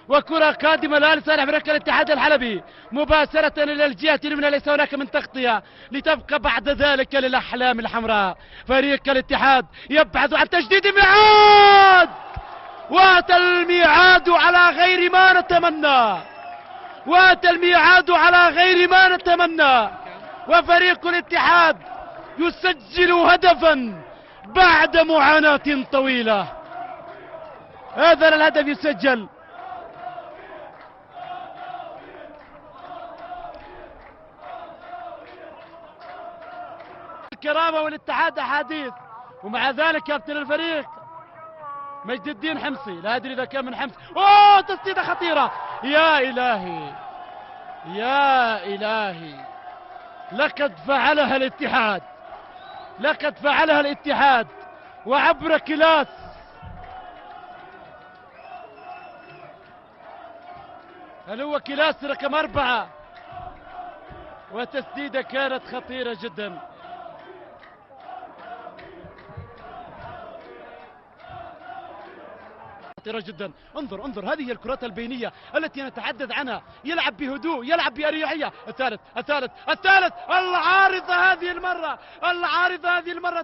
وكرة قادمة الآن لصالح فريق الاتحاد الحلبي مباشرة إلى الجهة اليمنى، ليس هناك من تغطية لتبقى بعد ذلك للأحلام الحمراء. فريق الاتحاد يبحث عن تجديد ميعاد، وأتى الميعاد على غير ما نتمنى، وأتى الميعاد على غير ما نتمنى، وفريق الاتحاد يسجل هدفا بعد معاناة طويلة. هذا الهدف يسجل الكرامة والاتحاد أحاديث، ومع ذلك كابتن الفريق مجد الدين حمصي، لا أدري إذا كان من حمص. أوه تسديدة خطيرة، يا إلهي يا إلهي، لقد فعلها الاتحاد، لقد فعلها الاتحاد وعبر كلاس. هل هو كلاس رقم 4؟ وتسديدة كانت خطيرة جدا. خطيرة جدا. انظر هذه الكرات البينية التي نتحدث عنها، يلعب بهدوء، يلعب بأريحية. الثالث العارضة هذه المرة